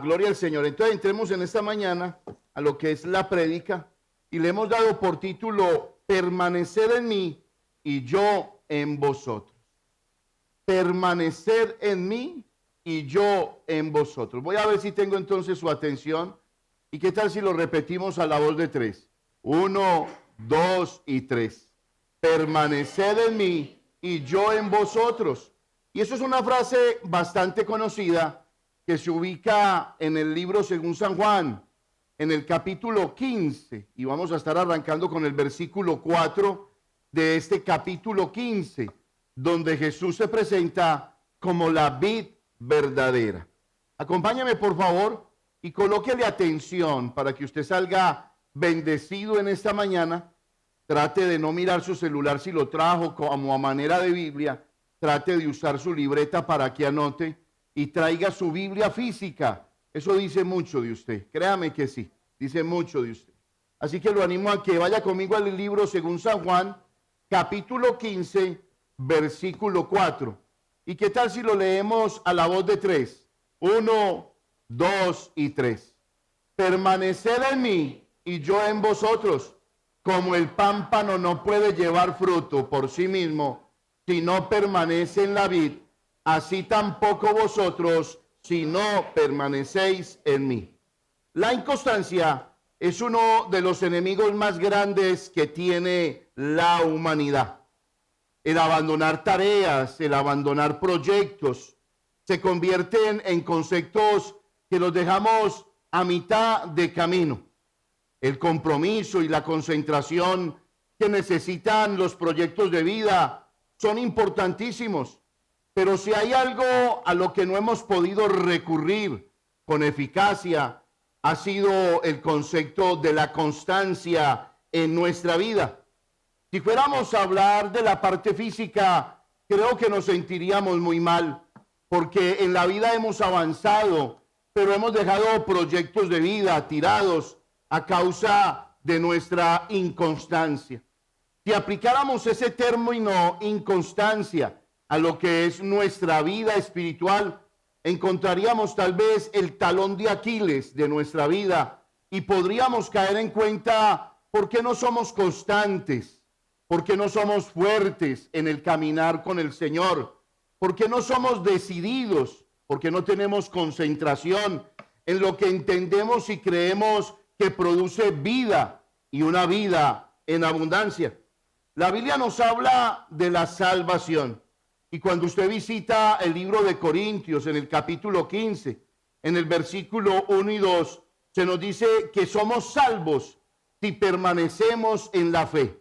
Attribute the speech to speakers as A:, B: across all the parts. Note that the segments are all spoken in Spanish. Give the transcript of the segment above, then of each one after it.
A: Gloria al Señor. Entonces entremos en esta mañana a lo que es la prédica y le hemos dado por título permanecer en mí y yo en vosotros. Permanecer en mí y yo en vosotros. Voy a ver si tengo entonces su atención y qué tal si lo repetimos a la voz de tres. 1, 2 y 3. Permaneced en mí y yo en vosotros. Y eso es una frase bastante conocida que se ubica en el libro según San Juan, en el capítulo 15. Y vamos a estar arrancando con el versículo 4 de este capítulo 15, donde Jesús se presenta como la vid verdadera. Acompáñame por favor y colóquele atención para que usted salga bendecido en esta mañana. Trate de no mirar su celular si lo trajo como a manera de Biblia. Trate de usar su libreta para que anote y traiga su Biblia física. Eso dice mucho de usted. Créame que sí, dice mucho de usted. Así que lo animo a que vaya conmigo al libro según San Juan, capítulo 15, versículo 4. ¿Y qué tal si lo leemos a la voz de tres? 1, 2 y 3. Permaneced en mí y yo en vosotros, como el pámpano no puede llevar fruto por sí mismo si no permanece en la vid, así tampoco vosotros si no permanecéis en mí. La inconstancia es uno de los enemigos más grandes que tiene la humanidad. El abandonar tareas, el abandonar proyectos, se convierten en conceptos que los dejamos a mitad de camino. El compromiso y la concentración que necesitan los proyectos de vida son importantísimos, pero si hay algo a lo que no hemos podido recurrir con eficacia, ha sido el concepto de la constancia en nuestra vida. Si fuéramos a hablar de la parte física, creo que nos sentiríamos muy mal, porque en la vida hemos avanzado, pero hemos dejado proyectos de vida tirados a causa de nuestra inconstancia. Si aplicáramos ese término inconstancia a lo que es nuestra vida espiritual, encontraríamos tal vez el talón de Aquiles de nuestra vida y podríamos caer en cuenta por qué no somos constantes, por qué no somos fuertes en el caminar con el Señor, por qué no somos decididos, por qué no tenemos concentración en lo que entendemos y creemos que produce vida y una vida en abundancia. La Biblia nos habla de la salvación. Y cuando usted visita el libro de Corintios en el capítulo 15, en el versículo 1 y 2, se nos dice que somos salvos si permanecemos en la fe.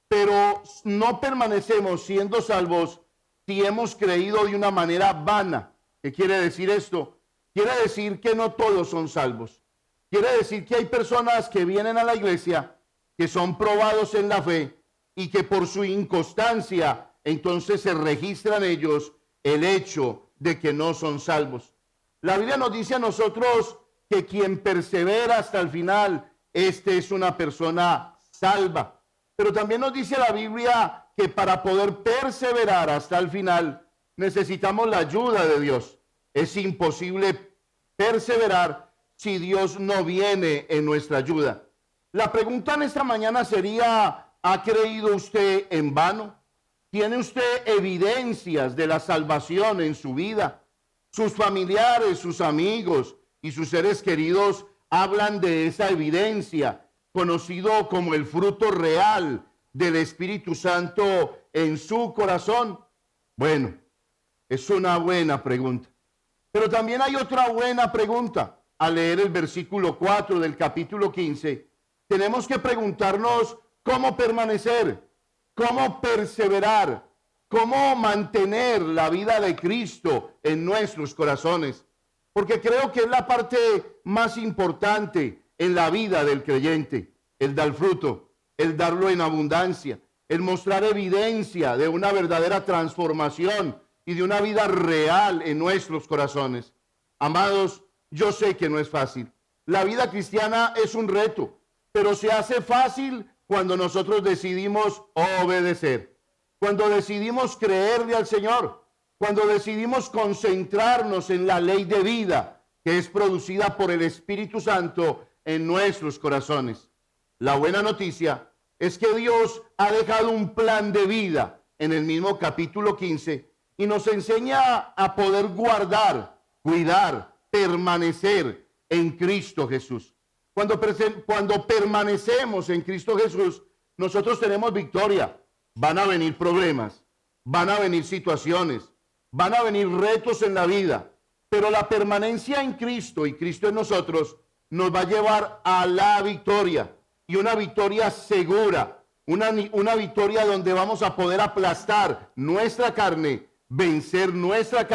A: Pero no permanecemos siendo salvos si hemos creído de una manera vana. ¿Qué quiere decir esto? Quiere decir que no todos son salvos. Quiere decir que hay personas que vienen a la iglesia, que son probados en la fe y que por su inconstancia entonces se registran ellos el hecho de que no son salvos. La Biblia nos dice a nosotros que quien persevera hasta el final, este es una persona salva. Pero también nos dice la Biblia que para poder perseverar hasta el final necesitamos la ayuda de Dios. Es imposible perseverar si Dios no viene en nuestra ayuda. La pregunta en esta mañana sería, ¿ha creído usted en vano? ¿Tiene usted evidencias de la salvación en su vida? Sus familiares, sus amigos y sus seres queridos hablan de esa evidencia, conocido como el fruto real del Espíritu Santo en su corazón. Bueno, es una buena pregunta. Pero también hay otra buena pregunta. Al leer el versículo 4 del capítulo 15, tenemos que preguntarnos cómo permanecer, cómo perseverar, cómo mantener la vida de Cristo en nuestros corazones. Porque creo que es la parte más importante en la vida del creyente, el dar fruto, el darlo en abundancia, el mostrar evidencia de una verdadera transformación y de una vida real en nuestros corazones. Amados, yo sé que no es fácil. La vida cristiana es un reto, pero se hace fácil cuando nosotros decidimos obedecer, cuando decidimos creerle al Señor, cuando decidimos concentrarnos en la ley de vida que es producida por el Espíritu Santo en nuestros corazones. La buena noticia es que Dios ha dejado un plan de vida en el mismo capítulo 15 y nos enseña a poder guardar, cuidar, permanecer en Cristo Jesús. Cuando permanecemos en Cristo Jesús, nosotros tenemos victoria. Van a venir problemas, van a venir situaciones, van a venir retos en la vida, pero la permanencia en Cristo y Cristo en nosotros nos va a llevar a la victoria, y una victoria segura, una victoria donde vamos a poder aplastar nuestra carne, vencer nuestras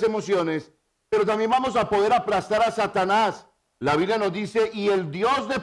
A: emociones, pero también vamos a poder aplastar a Satanás. La Biblia nos dice, y el Dios de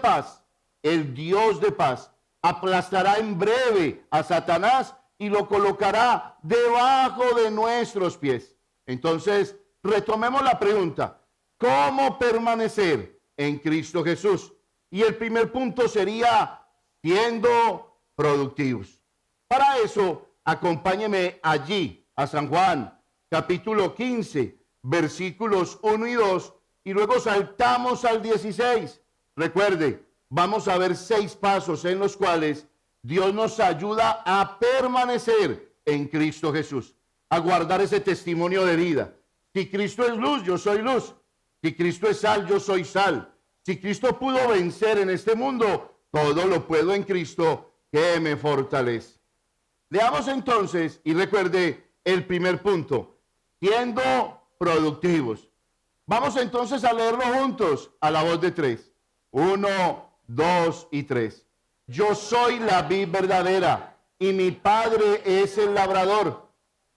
A: paz aplastará en breve a Satanás y lo colocará debajo de nuestros pies. Entonces, retomemos la pregunta: ¿cómo permanecer en Cristo Jesús? Y el primer punto sería siendo productivos. Para eso, acompáñeme allí a San Juan, capítulo 15, versículos 1 y 2, y luego saltamos al 16. Recuerde, vamos a ver 6 pasos en los cuales Dios nos ayuda a permanecer en Cristo Jesús, a guardar ese testimonio de vida. Si Cristo es luz, yo soy luz. Si Cristo es sal, yo soy sal. Si Cristo pudo vencer en este mundo, todo lo puedo en Cristo que me fortalece. Leamos entonces y recuerde el primer punto, siendo productivos. Vamos entonces a leerlo juntos a la voz de 3. 1, 2 y 3. Yo soy la vid verdadera y mi Padre es el labrador.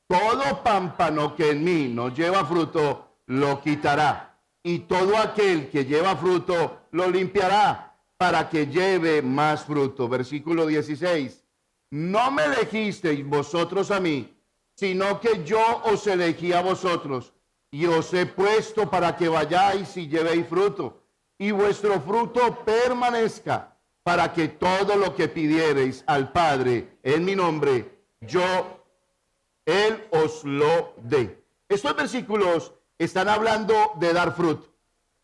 A: Todo pámpano que en mí no lleva fruto, lo quitará. Y todo aquel que lleva fruto, lo limpiará para que lleve más fruto. Versículo 16. No me elegisteis vosotros a mí, sino que yo os elegí a vosotros y os he puesto para que vayáis y llevéis fruto, y vuestro fruto permanezca, para que todo lo que pidiereis al Padre en mi nombre, Él os lo dé. Estos versículos están hablando de dar fruto,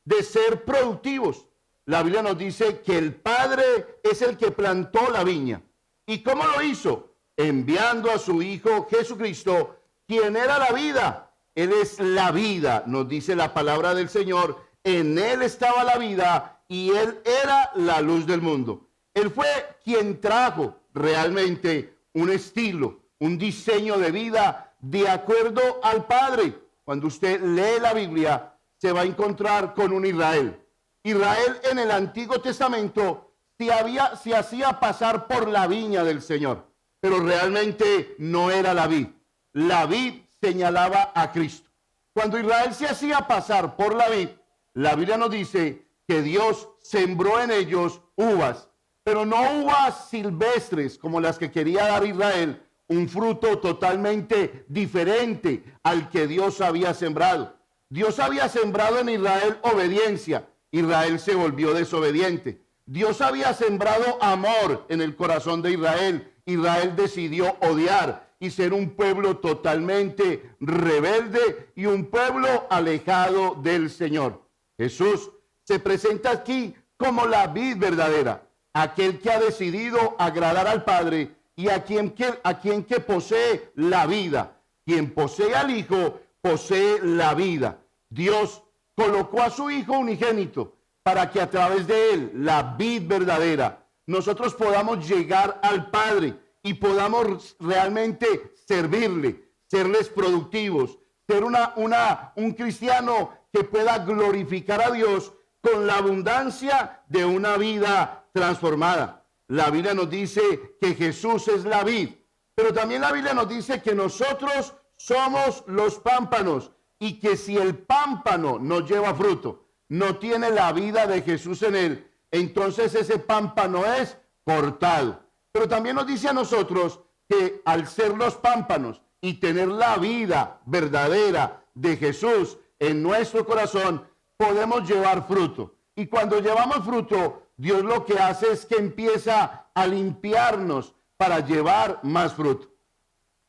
A: de ser productivos. La Biblia nos dice que el Padre es el que plantó la viña. ¿Y cómo lo hizo? Enviando a su Hijo Jesucristo, quien era la vida. Él es la vida, nos dice la palabra del Señor. En Él estaba la vida y Él era la luz del mundo. Él fue quien trajo realmente un estilo, un diseño de vida de acuerdo al Padre. Cuando usted lee la Biblia, se va a encontrar con un Israel. Israel en el Antiguo Testamento se hacía pasar por la viña del Señor, pero realmente no era la vid. La vid señalaba a Cristo. Cuando Israel se hacía pasar por la vid, la Biblia nos dice que Dios sembró en ellos uvas, pero no uvas silvestres como las que quería dar Israel, un fruto totalmente diferente al que Dios había sembrado. Dios había sembrado en Israel obediencia. Israel se volvió desobediente. Dios había sembrado amor en el corazón de Israel. Israel decidió odiar y ser un pueblo totalmente rebelde y un pueblo alejado del Señor. Jesús se presenta aquí como la vid verdadera, aquel que ha decidido agradar al Padre y a quien que posee la vida. Quien posee al Hijo, posee la vida. Dios colocó a su Hijo unigénito para que a través de él, la vid verdadera, nosotros podamos llegar al Padre y podamos realmente servirle, serles productivos, ser un cristiano que pueda glorificar a Dios con la abundancia de una vida transformada. La Biblia nos dice que Jesús es la vid, pero también la Biblia nos dice que nosotros somos los pámpanos y que si el pámpano no lleva fruto, no tiene la vida de Jesús en él, entonces ese pámpano es cortado. Pero también nos dice a nosotros que al ser los pámpanos y tener la vida verdadera de Jesús en nuestro corazón, podemos llevar fruto. Y cuando llevamos fruto, Dios lo que hace es que empieza a limpiarnos para llevar más fruto.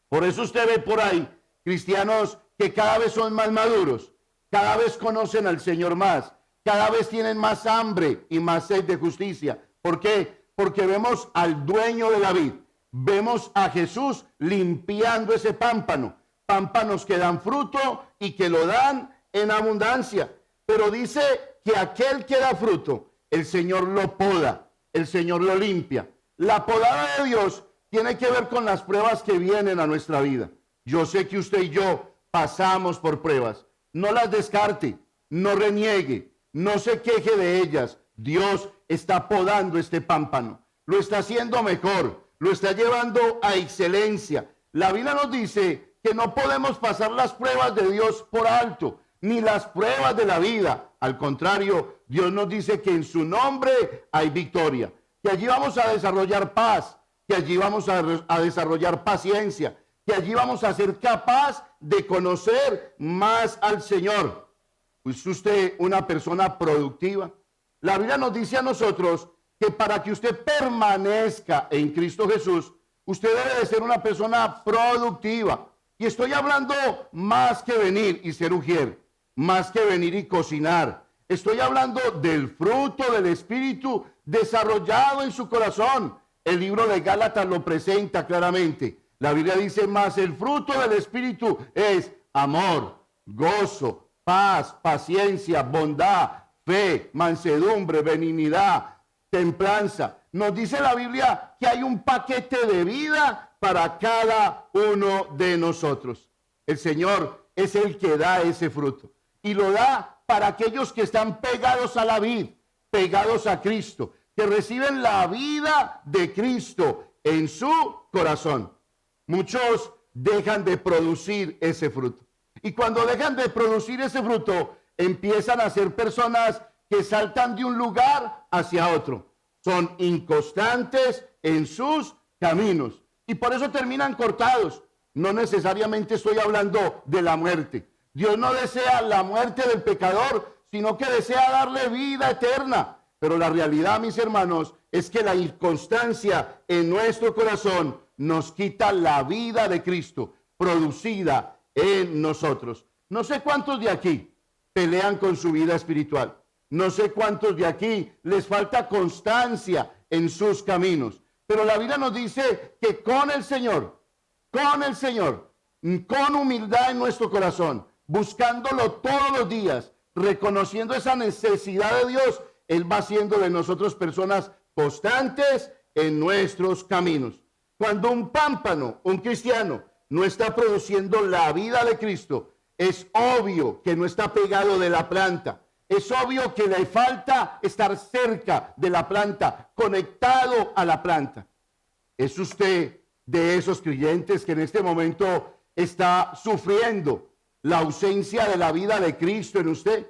A: Por eso usted ve por ahí cristianos que cada vez son más maduros, cada vez conocen al Señor más, cada vez tienen más hambre y más sed de justicia. ¿Por qué? Porque vemos al dueño de la vid, vemos a Jesús limpiando ese pámpano, pámpanos que dan fruto y que lo dan en abundancia. Pero dice que aquel que da fruto, el Señor lo poda, el Señor lo limpia. La podada de Dios tiene que ver con las pruebas que vienen a nuestra vida. Yo sé que usted y yo pasamos por pruebas. No las descarte, no reniegue, no se queje de ellas. Dios está podando este pámpano, lo está haciendo mejor, lo está llevando a excelencia. La Biblia nos dice que no podemos pasar las pruebas de Dios por alto, ni las pruebas de la vida. Al contrario, Dios nos dice que en su nombre hay victoria, que allí vamos a desarrollar paz, que allí vamos a desarrollar paciencia, que allí vamos a ser capaz de conocer más al Señor. ¿Es usted una persona productiva? La Biblia nos dice a nosotros que para que usted permanezca en Cristo Jesús, usted debe de ser una persona productiva. Y estoy hablando más que venir y ser ujier, más que venir y cocinar. Estoy hablando del fruto del Espíritu desarrollado en su corazón. El libro de Gálatas lo presenta claramente. La Biblia dice más, el fruto del Espíritu es amor, gozo, paz, paciencia, bondad, fe, mansedumbre, benignidad, templanza. Nos dice la Biblia que hay un paquete de vida para cada uno de nosotros. El Señor es el que da ese fruto y lo da para aquellos que están pegados a la vid, pegados a Cristo, que reciben la vida de Cristo en su corazón. Muchos dejan de producir ese fruto. Y cuando dejan de producir ese fruto, empiezan a ser personas que saltan de un lugar hacia otro. Son inconstantes en sus caminos. Y por eso terminan cortados. No necesariamente estoy hablando de la muerte. Dios no desea la muerte del pecador, sino que desea darle vida eterna. Pero la realidad, mis hermanos, es que la inconstancia en nuestro corazón nos quita la vida de Cristo producida en nosotros. No sé cuántos de aquí pelean con su vida espiritual. No sé cuántos de aquí les falta constancia en sus caminos. Pero la Biblia nos dice que con el Señor, con humildad en nuestro corazón, buscándolo todos los días, reconociendo esa necesidad de Dios, Él va haciendo de nosotros personas constantes en nuestros caminos. Cuando un pámpano, un cristiano, no está produciendo la vida de Cristo, es obvio que no está pegado de la planta. Es obvio que le falta estar cerca de la planta, conectado a la planta. ¿Es usted de esos creyentes que en este momento está sufriendo la ausencia de la vida de Cristo en usted?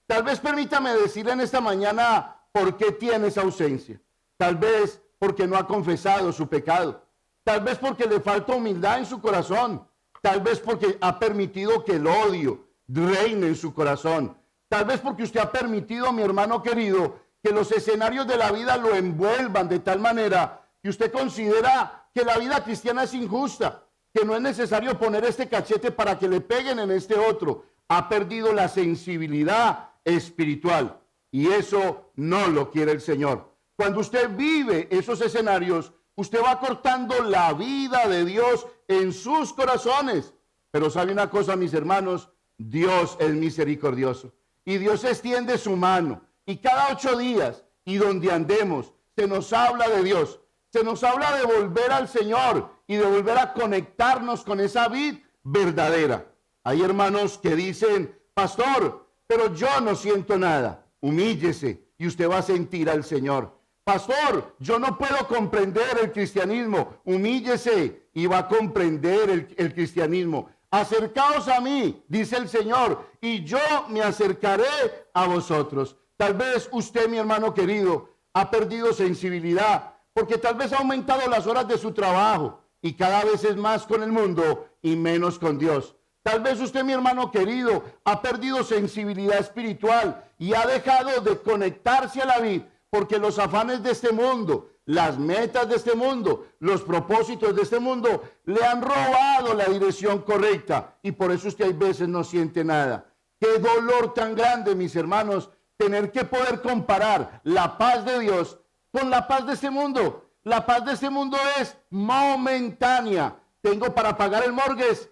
A: Tal vez permítame decirle en esta mañana por qué tiene esa ausencia. Tal vez porque no ha confesado su pecado. Tal vez porque le falta humildad en su corazón. Tal vez porque ha permitido que el odio reine en su corazón. Tal vez porque usted ha permitido, mi hermano querido, que los escenarios de la vida lo envuelvan de tal manera que usted considera que la vida cristiana es injusta, que no es necesario poner este cachete para que le peguen en este otro. Ha perdido la sensibilidad espiritual y eso no lo quiere el Señor. Cuando usted vive esos escenarios, usted va cortando la vida de Dios en sus corazones. Pero sabe una cosa, mis hermanos, Dios es misericordioso y Dios extiende su mano y cada 8 días y donde andemos se nos habla de Dios, se nos habla de volver al Señor y de volver a conectarnos con esa vid verdadera. Hay hermanos que dicen, pastor, pero yo no siento nada. Humíllese y usted va a sentir al Señor. Pastor, yo no puedo comprender el cristianismo. Humíllese y va a comprender el cristianismo. Acercaos a mí, dice el Señor, y yo me acercaré a vosotros. Tal vez usted, mi hermano querido, ha perdido sensibilidad, porque tal vez ha aumentado las horas de su trabajo y cada vez es más con el mundo y menos con Dios. Tal vez usted, mi hermano querido, ha perdido sensibilidad espiritual y ha dejado de conectarse a la vid, porque los afanes de este mundo, las metas de este mundo, los propósitos de este mundo le han robado la dirección correcta y por eso usted a veces no siente nada. Qué dolor tan grande, mis hermanos, tener que poder comparar la paz de Dios con la paz de este mundo. La paz de este mundo es momentánea. Tengo para pagar el mortgage,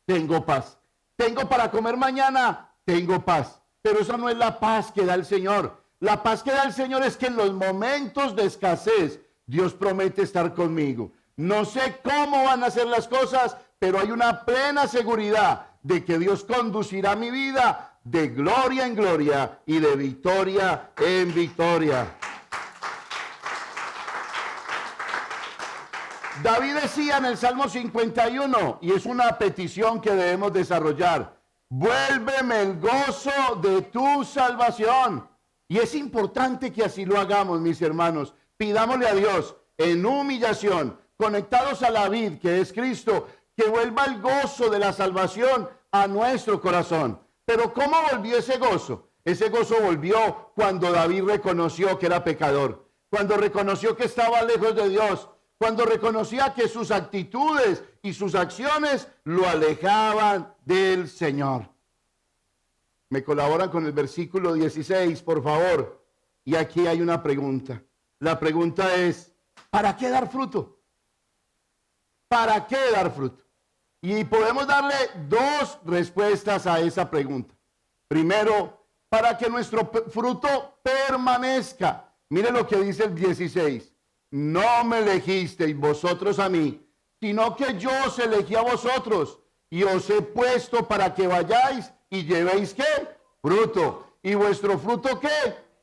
A: tengo paz. Tengo para comer mañana, tengo paz. Pero eso no es la paz que da el Señor. La paz que da el Señor es que en los momentos de escasez, Dios promete estar conmigo. No sé cómo van a ser las cosas, pero hay una plena seguridad de que Dios conducirá mi vida de gloria en gloria y de victoria en victoria. David decía en el Salmo 51, y es una petición que debemos desarrollar: vuélveme el gozo de tu salvación. Y es importante que así lo hagamos, mis hermanos. Pidámosle a Dios en humillación, conectados a la vid que es Cristo, que vuelva el gozo de la salvación a nuestro corazón. Pero ¿cómo volvió ese gozo? Ese gozo volvió cuando David reconoció que era pecador, cuando reconoció que estaba lejos de Dios, cuando reconocía que sus actitudes y sus acciones lo alejaban del Señor. Me colaboran con el versículo 16, por favor. Y aquí hay una pregunta. La pregunta es, ¿para qué dar fruto? ¿Para qué dar fruto? Y podemos darle dos respuestas a esa pregunta. Primero, para que nuestro fruto permanezca. Mire lo que dice el 16. No me elegisteis vosotros a mí, sino que yo os elegí a vosotros y os he puesto para que vayáis y llevéis ¿qué? Fruto. ¿Y vuestro fruto qué?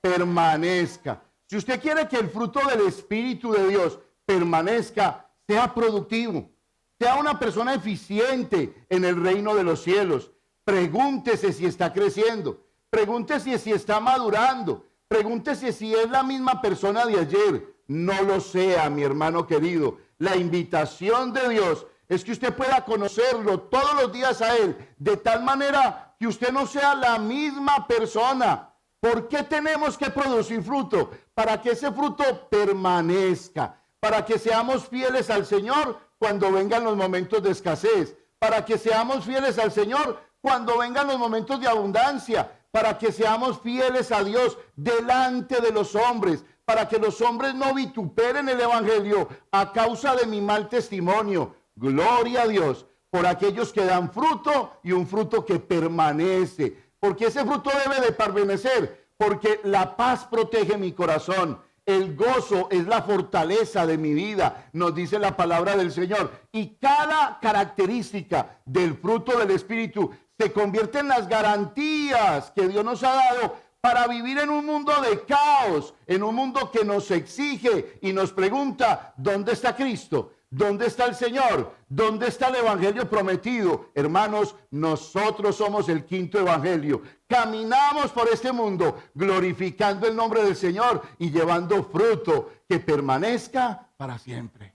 A: Permanezca. Si usted quiere que el fruto del Espíritu de Dios permanezca, sea productivo, sea una persona eficiente en el reino de los cielos. Pregúntese si está creciendo, pregúntese si está madurando, pregúntese si es la misma persona de ayer. No lo sea, mi hermano querido. La invitación de Dios es que usted pueda conocerlo todos los días a Él, de tal manera que usted no sea la misma persona. ¿Por qué tenemos que producir fruto? Para que ese fruto permanezca, para que seamos fieles al Señor cuando vengan los momentos de escasez, para que seamos fieles al Señor cuando vengan los momentos de abundancia, para que seamos fieles a Dios delante de los hombres, para que los hombres no vituperen el evangelio a causa de mi mal testimonio. Gloria a Dios por aquellos que dan fruto y un fruto que permanece, porque ese fruto debe de permanecer, porque la paz protege mi corazón. El gozo es la fortaleza de mi vida, nos dice la palabra del Señor. Y cada característica del fruto del Espíritu se convierte en las garantías que Dios nos ha dado para vivir en un mundo de caos, en un mundo que nos exige y nos pregunta, ¿dónde está Cristo? ¿Dónde está el Señor? ¿Dónde está el evangelio prometido? Hermanos, nosotros somos el quinto evangelio. Caminamos por este mundo glorificando el nombre del Señor y llevando fruto que permanezca para siempre.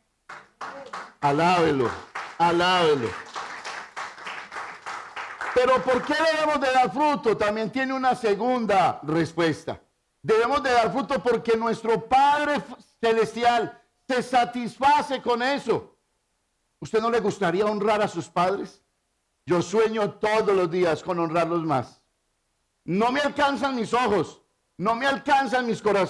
A: Alábelo, alábelo. Pero ¿por qué debemos de dar fruto? También tiene una segunda respuesta. Debemos de dar fruto porque nuestro Padre Celestial se satisface con eso. ¿Usted no le gustaría honrar a sus padres? Yo sueño todos los días con honrarlos más. No me alcanzan mis ojos, no me alcanzan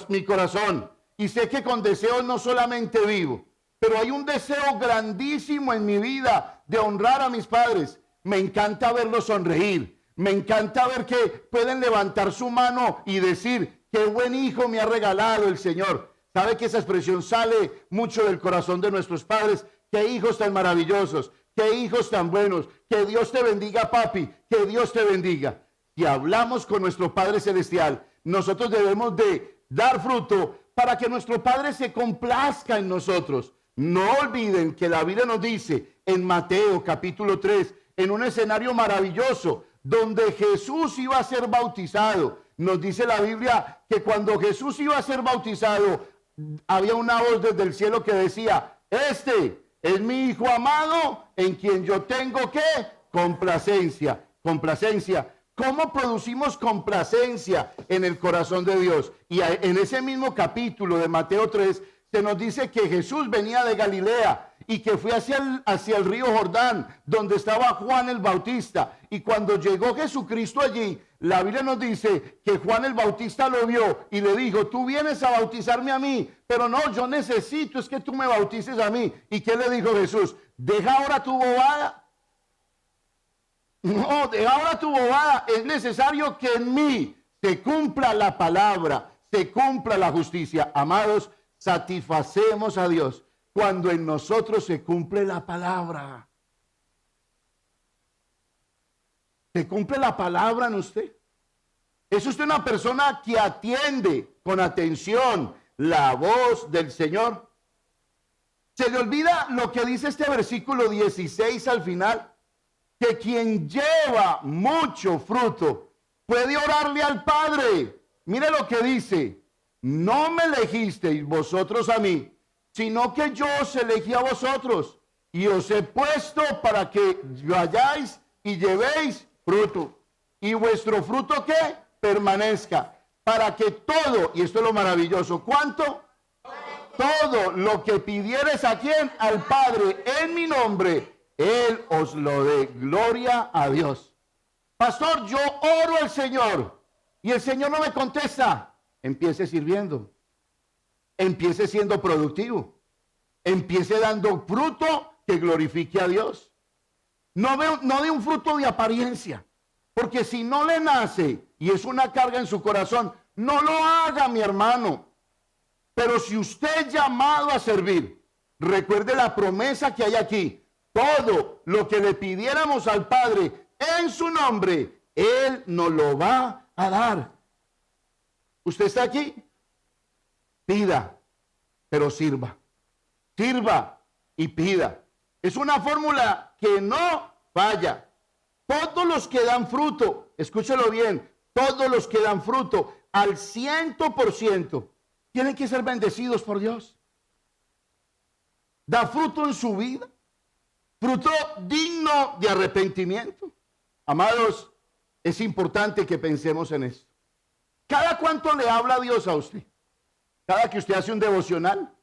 A: mi corazón. Y sé que con deseos no solamente vivo, pero hay un deseo grandísimo en mi vida de honrar a mis padres. Me encanta verlos sonreír. Me encanta ver que pueden levantar su mano y decir, qué buen hijo me ha regalado el Señor. ¿Sabe que esa expresión sale mucho del corazón de nuestros padres? Qué hijos tan maravillosos, qué hijos tan buenos. Que Dios te bendiga, papi, que Dios te bendiga. Si hablamos con nuestro Padre Celestial, nosotros debemos de dar fruto para que nuestro Padre se complazca en nosotros. No olviden que la Biblia nos dice en Mateo capítulo 3, en un escenario maravilloso, donde Jesús iba a ser bautizado. Nos dice la Biblia que cuando Jesús iba a ser bautizado, había una voz desde el cielo que decía, este es mi Hijo amado en quien yo tengo ¿qué? Complacencia. Complacencia. ¿Cómo producimos complacencia en el corazón de Dios? Y en ese mismo capítulo de Mateo 3 se nos dice que Jesús venía de Galilea y que fue hacia el río Jordán, donde estaba Juan el Bautista. Y cuando llegó Jesucristo allí, la Biblia nos dice que Juan el Bautista lo vio y le dijo, tú vienes a bautizarme a mí, pero no, yo necesito es que tú me bautices a mí. ¿Y qué le dijo Jesús? Deja ahora tu bobada. No, deja ahora tu bobada. Es necesario que en mí se cumpla la palabra, se cumpla la justicia. Amados, satisfacemos a Dios cuando en nosotros se cumple la palabra. ¿Se cumple la palabra en usted? ¿Es usted una persona que atiende con atención la voz del Señor? ¿Se le olvida lo que dice este versículo 16 al final? Que quien lleva mucho fruto puede orarle al Padre. Mire lo que dice. No me elegisteis vosotros a mí, sino que yo os elegí a vosotros y os he puesto para que vayáis y llevéis fruto. Y vuestro fruto, ¿qué? Permanezca. Para que todo, y esto es lo maravilloso, ¿cuánto? Todo lo que pidieres a quién, al Padre, en mi nombre, Él os lo dé. Gloria a Dios. Pastor, yo oro al Señor y el Señor no me contesta. Empiece sirviendo. Empiece siendo productivo. Empiece dando fruto que glorifique a Dios. No de un fruto de apariencia. Porque si no le nace y es una carga en su corazón, no lo haga, mi hermano. Pero si usted es llamado a servir, recuerde la promesa que hay aquí. Todo lo que le pidiéramos al Padre en su nombre, Él nos lo va a dar. ¿Usted está aquí? Pida, pero sirva. Sirva y pida. Es una fórmula que no falla. Todos los que dan fruto, escúchelo bien, todos los que dan fruto al 100% tienen que ser bendecidos por Dios. Da fruto en su vida, fruto digno de arrepentimiento. Amados, es importante que pensemos en esto. ¿Cada cuánto le habla Dios a usted? ¿Cada que usted hace un devocional?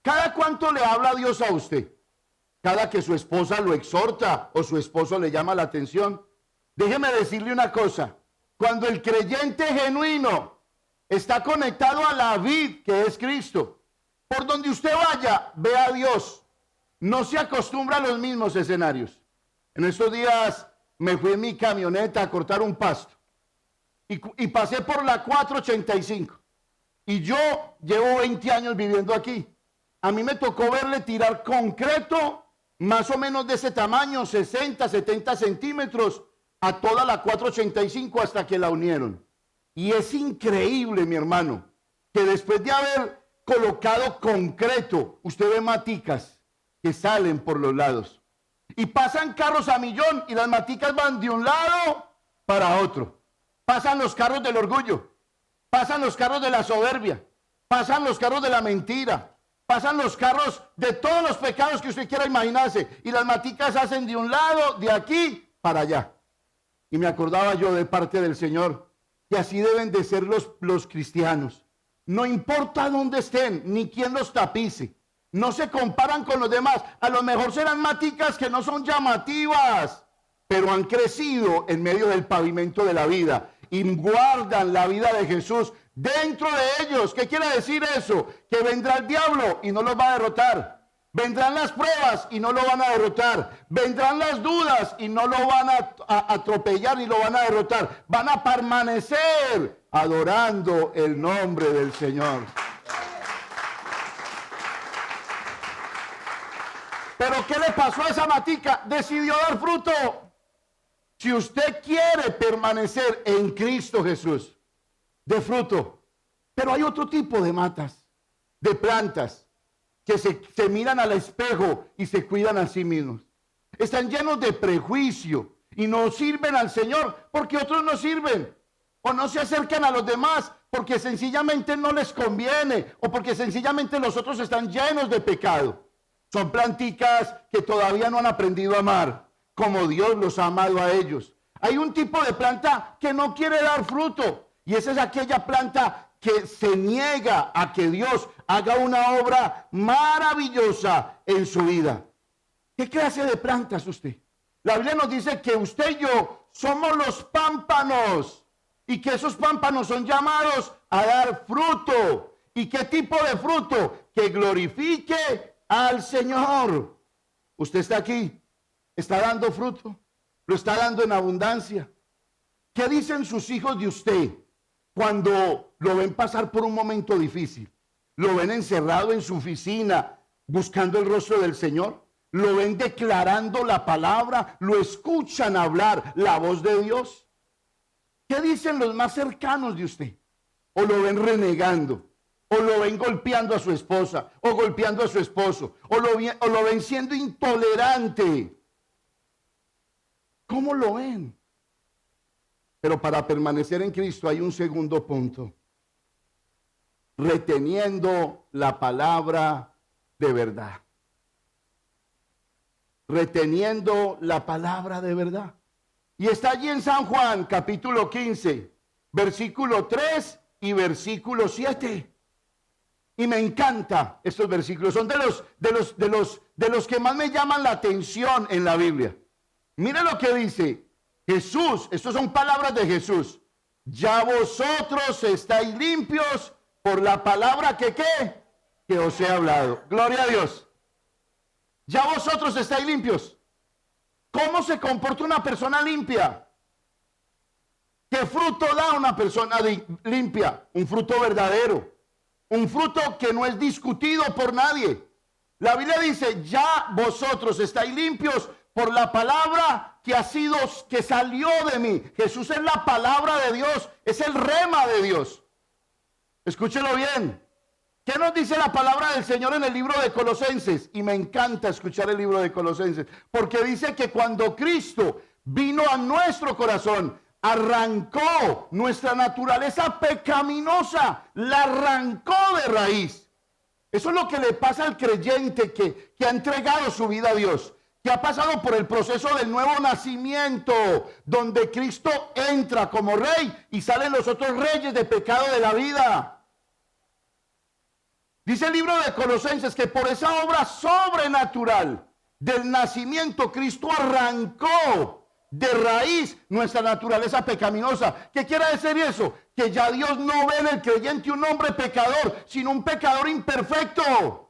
A: ¿Cada cuánto le habla Dios a usted? ¿Cada que su esposa lo exhorta o su esposo le llama la atención? Déjeme decirle una cosa. Cuando el creyente genuino está conectado a la vid que es Cristo, por donde usted vaya, ve a Dios. No se acostumbra a los mismos escenarios. En estos días me fui en mi camioneta a cortar un pasto y pasé por la 485. Y yo llevo 20 años viviendo aquí. A mí me tocó verle tirar concreto más o menos de ese tamaño, 60, 70 centímetros, a toda la 485 hasta que la unieron. Y es increíble, mi hermano, que después de haber colocado concreto, usted ve maticas que salen por los lados. Y pasan carros a millón y las maticas van de un lado para otro. Pasan los carros del orgullo, pasan los carros de la soberbia, pasan los carros de la mentira, pasan los carros de todos los pecados que usted quiera imaginarse. Y las maticas hacen de un lado, de aquí para allá. Y me acordaba yo de parte del Señor que así deben de ser los cristianos. No importa dónde estén, ni quién los tapice. No se comparan con los demás. A lo mejor serán maticas que no son llamativas, pero han crecido en medio del pavimento de la vida y guardan la vida de Jesús dentro de ellos. ¿Qué quiere decir eso? Que vendrá el diablo y no los va a derrotar. Vendrán las pruebas y no lo van a derrotar. Vendrán las dudas y no lo van a atropellar ni lo van a derrotar. Van a permanecer adorando el nombre del Señor. Pero ¿qué le pasó a esa matica? Decidió dar fruto. Si usted quiere permanecer en Cristo Jesús, de fruto. Pero hay otro tipo de matas, de plantas, que se miran al espejo y se cuidan a sí mismos. Están llenos de prejuicio y no sirven al Señor porque otros no sirven. O no se acercan a los demás porque sencillamente no les conviene o porque sencillamente los otros están llenos de pecado. Son planticas que todavía no han aprendido a amar como Dios los ha amado a ellos. Hay un tipo de planta que no quiere dar fruto y esa es aquella planta que se niega a que Dios haga una obra maravillosa en su vida. ¿Qué clase de planta es usted? La Biblia nos dice que usted y yo somos los pámpanos y que esos pámpanos son llamados a dar fruto. ¿Y qué tipo de fruto? Que glorifique al Señor. Usted está aquí, está dando fruto, lo está dando en abundancia. ¿Qué dicen sus hijos de usted cuando lo ven pasar por un momento difícil? ¿Lo ven encerrado en su oficina buscando el rostro del Señor? ¿Lo ven declarando la palabra? ¿Lo escuchan hablar la voz de Dios? ¿Qué dicen los más cercanos de usted? ¿O lo ven renegando? ¿O lo ven golpeando a su esposa? ¿O golpeando a su esposo? ¿O lo ven siendo intolerante? ¿Cómo lo ven? Pero para permanecer en Cristo hay un segundo punto. Reteniendo la palabra de verdad. Reteniendo la palabra de verdad. Y está allí en San Juan, capítulo 15, versículo 3 y versículo 7. Y me encanta estos versículos. Son de los que más me llaman la atención en la Biblia. Mire lo que dice Jesús. Estas son palabras de Jesús. Ya vosotros estáis limpios por la palabra que os he hablado. Gloria a Dios. Ya vosotros estáis limpios. ¿Cómo se comporta una persona limpia? ¿Qué fruto da una persona limpia? Un fruto verdadero. Un fruto que no es discutido por nadie. La Biblia dice, ya vosotros estáis limpios por la palabra que salió de mí. Jesús es la palabra de Dios, es el rema de Dios. Escúchelo bien. ¿Qué nos dice la palabra del Señor en el libro de Colosenses? Y me encanta escuchar el libro de Colosenses, porque dice que cuando Cristo vino a nuestro corazón, arrancó nuestra naturaleza pecaminosa, la arrancó de raíz. Eso es lo que le pasa al creyente que ha entregado su vida a Dios, que ha pasado por el proceso del nuevo nacimiento, donde Cristo entra como rey y salen los otros reyes de pecado de la vida. Dice el libro de Colosenses que por esa obra sobrenatural del nacimiento, Cristo arrancó de raíz nuestra naturaleza pecaminosa. ¿Qué quiere decir eso? Que ya Dios no ve en el creyente un hombre pecador, sino un pecador imperfecto.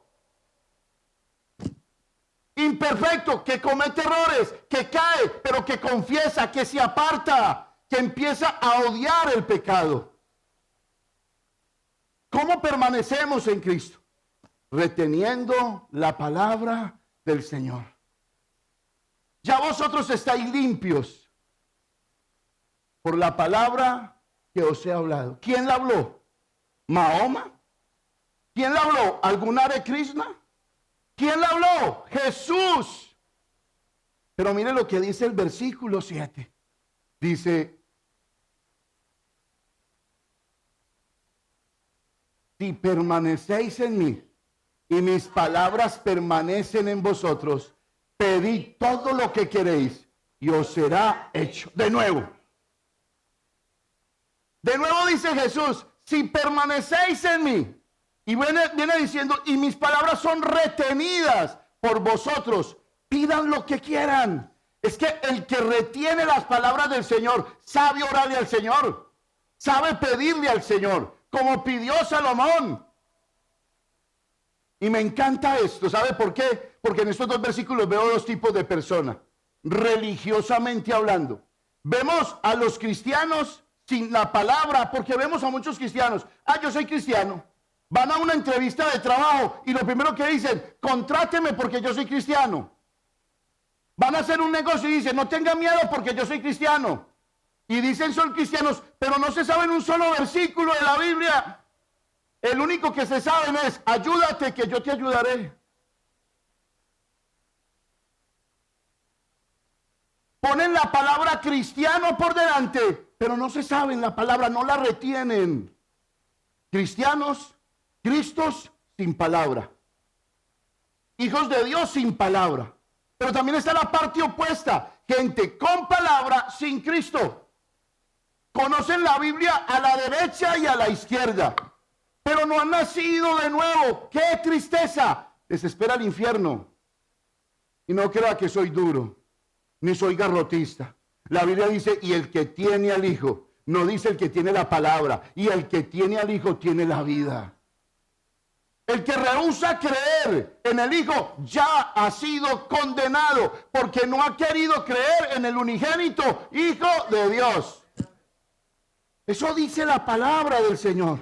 A: Imperfecto, que comete errores, que cae, pero que confiesa, que se aparta, que empieza a odiar el pecado. ¿Cómo permanecemos en Cristo? Reteniendo la palabra del Señor. Ya vosotros estáis limpios por la palabra que os he hablado. ¿Quién la habló? ¿Mahoma? ¿Quién la habló? ¿Algún Hare Krishna? ¿Quién la habló? Jesús. Pero mire lo que dice el versículo 7. Dice, si permanecéis en mí y mis palabras permanecen en vosotros, pedid todo lo que queréis y os será hecho. De nuevo dice Jesús, si permanecéis en mí, y viene diciendo, y mis palabras son retenidas por vosotros, pidan lo que quieran. Es que el que retiene las palabras del Señor sabe orarle al Señor, sabe pedirle al Señor, como pidió Salomón. Y me encanta esto. ¿Sabe por qué? Porque en estos dos versículos veo dos tipos de personas, religiosamente hablando. Vemos a los cristianos sin la palabra, porque vemos a muchos cristianos. Yo soy cristiano. Van a una entrevista de trabajo y lo primero que dicen, contráteme porque yo soy cristiano. Van a hacer un negocio y dicen, no tenga miedo porque yo soy cristiano. Y dicen son cristianos, pero no se saben un solo versículo de la Biblia. El único que se saben es, ayúdate que yo te ayudaré. Ponen la palabra cristiano por delante, pero no se saben la palabra, no la retienen. Cristianos, Cristos sin palabra. Hijos de Dios sin palabra. Pero también está la parte opuesta, gente con palabra sin Cristo. conocen la Biblia a la derecha y a la izquierda, pero no han nacido de nuevo. ¡Qué tristeza! Les espera el infierno. Y no crea que soy duro, ni soy garrotista. La Biblia dice, y el que tiene al Hijo, no dice el que tiene la palabra, y el que tiene al Hijo tiene la vida. El que rehúsa creer en el Hijo ya ha sido condenado, porque no ha querido creer en el unigénito Hijo de Dios. Eso dice la palabra del Señor.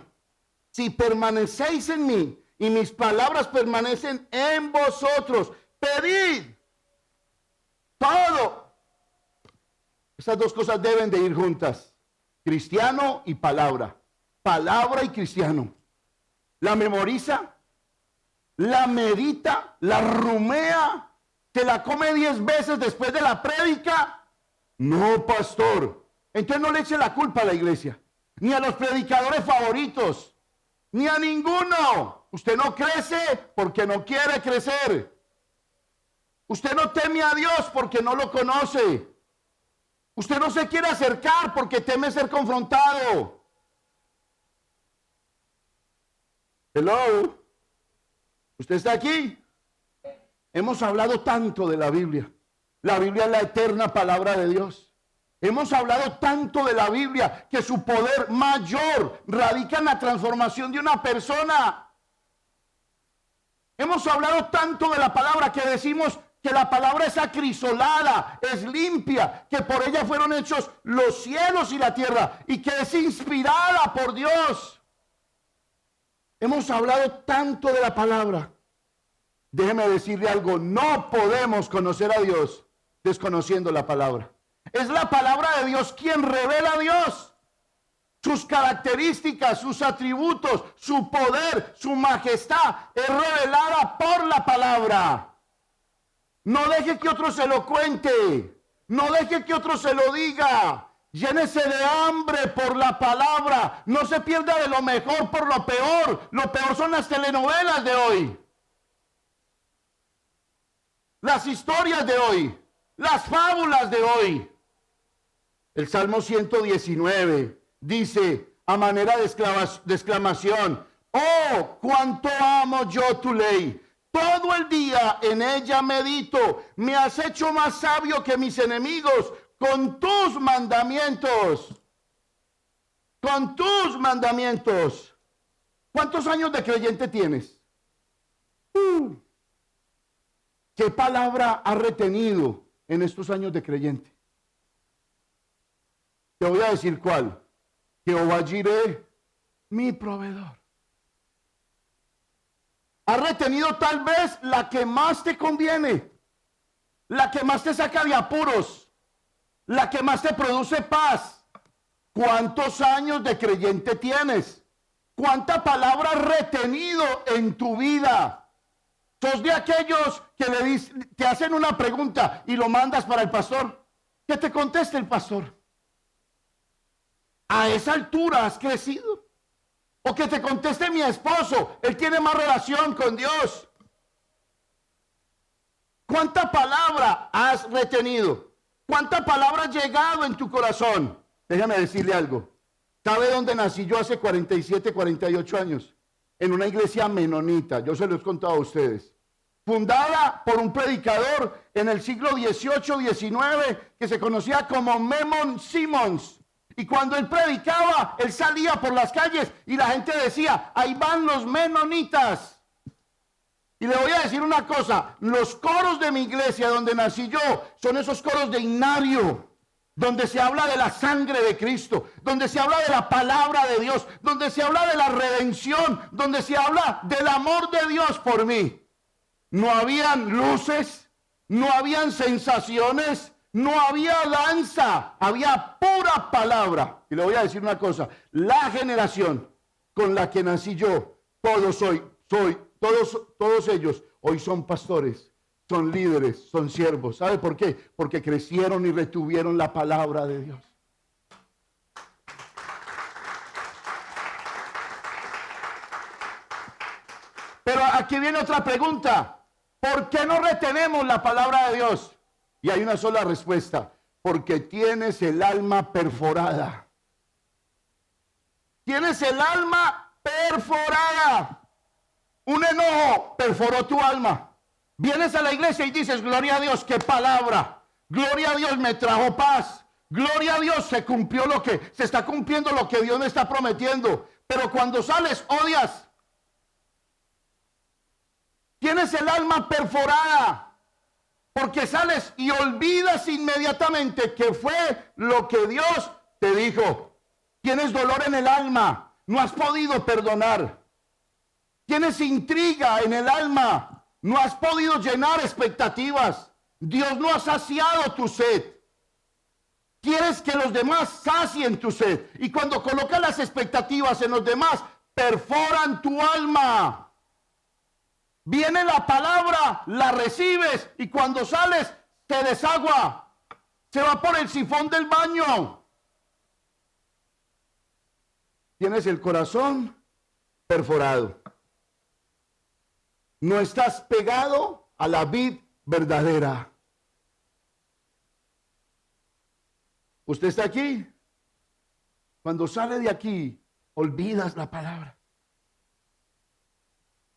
A: Si permanecéis en mí y mis palabras permanecen en vosotros, pedid todo. Esas dos cosas deben de ir juntas. Cristiano y palabra. Palabra y cristiano. La memoriza, la medita, la rumea, te la come 10 veces después de la prédica. No, pastor. Entonces no le eche la culpa a la iglesia, ni a los predicadores favoritos, ni a ninguno. Usted no crece porque no quiere crecer. Usted no teme a Dios porque no lo conoce. Usted no se quiere acercar porque teme ser confrontado. Hello. ¿Usted está aquí? Hemos hablado tanto de la Biblia. La Biblia es la eterna palabra de Dios. Hemos hablado tanto de la Biblia que su poder mayor radica en la transformación de una persona. Hemos hablado tanto de la palabra que decimos que la palabra es acrisolada, es limpia, que por ella fueron hechos los cielos y la tierra y que es inspirada por Dios. Hemos hablado tanto de la palabra. Déjeme decirle algo, no podemos conocer a Dios desconociendo la palabra. Es la palabra de Dios quien revela a Dios. Sus características, sus atributos, su poder, su majestad es revelada por la palabra. No deje que otro se lo cuente. No deje que otro se lo diga. Llénese de hambre por la palabra. No se pierda de lo mejor por lo peor. Lo peor son las telenovelas de hoy. Las historias de hoy. Las fábulas de hoy. El Salmo 119 dice a manera de exclamación: oh, cuánto amo yo tu ley. Todo el día en ella medito. Me has hecho más sabio que mis enemigos con tus mandamientos. Con tus mandamientos. ¿Cuántos años de creyente tienes? ¿Qué palabra has retenido en estos años de creyente? Te voy a decir cuál. Jehová Jireh, mi proveedor. Has retenido tal vez la que más te conviene, la que más te saca de apuros, la que más te produce paz. ¿Cuántos años de creyente tienes? ¿Cuánta palabra has retenido en tu vida? ¿Sos de aquellos que te hacen una pregunta y lo mandas para el pastor? Que te conteste el pastor. A esa altura has crecido. O que te conteste mi esposo, él tiene más relación con Dios. ¿Cuánta palabra has retenido? ¿Cuánta palabra ha llegado en tu corazón? Déjame decirle algo. ¿Sabe dónde nací yo hace 47, 48 años? En una iglesia menonita, yo se lo he contado a ustedes. Fundada por un predicador en el siglo XVIII, XIX, que se conocía como Memon Simons. Y cuando él predicaba, él salía por las calles y la gente decía: ahí van los menonitas. Y le voy a decir una cosa, los coros de mi iglesia donde nací yo son esos coros de himnario, donde se habla de la sangre de Cristo, donde se habla de la palabra de Dios, donde se habla de la redención, donde se habla del amor de Dios por mí. No habían luces, no habían sensaciones, no había danza, había pura palabra. Y le voy a decir una cosa, la generación con la que nací yo, todos ellos hoy son pastores, son líderes, son siervos. ¿Sabe por qué? Porque crecieron y retuvieron la palabra de Dios. Pero aquí viene otra pregunta. ¿Por qué no retenemos la palabra de Dios? Y hay una sola respuesta: porque tienes el alma perforada. Tienes el alma perforada. Un enojo perforó tu alma. Vienes a la iglesia y dices, gloria a Dios, qué palabra. Gloria a Dios, me trajo paz. Gloria a Dios, se está cumpliendo lo que Dios me está prometiendo. Pero cuando sales, odias. Tienes el alma perforada. Porque sales y olvidas inmediatamente que fue lo que Dios te dijo. Tienes dolor en el alma. No has podido perdonar. Tienes intriga en el alma. No has podido llenar expectativas. Dios no ha saciado tu sed. Quieres que los demás sacien tu sed. Y cuando colocas las expectativas en los demás, perforan tu alma. Viene la palabra, la recibes y cuando sales, te desagua. Se va por el sifón del baño. Tienes el corazón perforado. No estás pegado a la vid verdadera. Usted está aquí. Cuando sale de aquí, olvidas la palabra.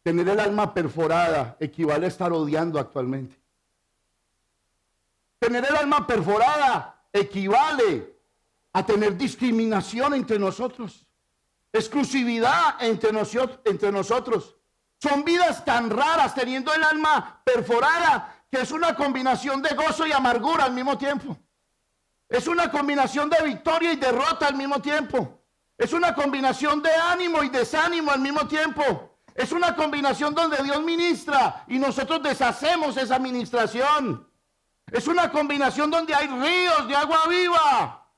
A: Tener el alma perforada equivale a estar odiando actualmente. Tener el alma perforada equivale a tener discriminación entre nosotros. Exclusividad entre nosotros. Son vidas tan raras teniendo el alma perforada que es una combinación de gozo y amargura al mismo tiempo. Es una combinación de victoria y derrota al mismo tiempo. Es una combinación de ánimo y desánimo al mismo tiempo. Es una combinación donde Dios ministra y nosotros deshacemos esa ministración. Es una combinación donde hay ríos de agua viva.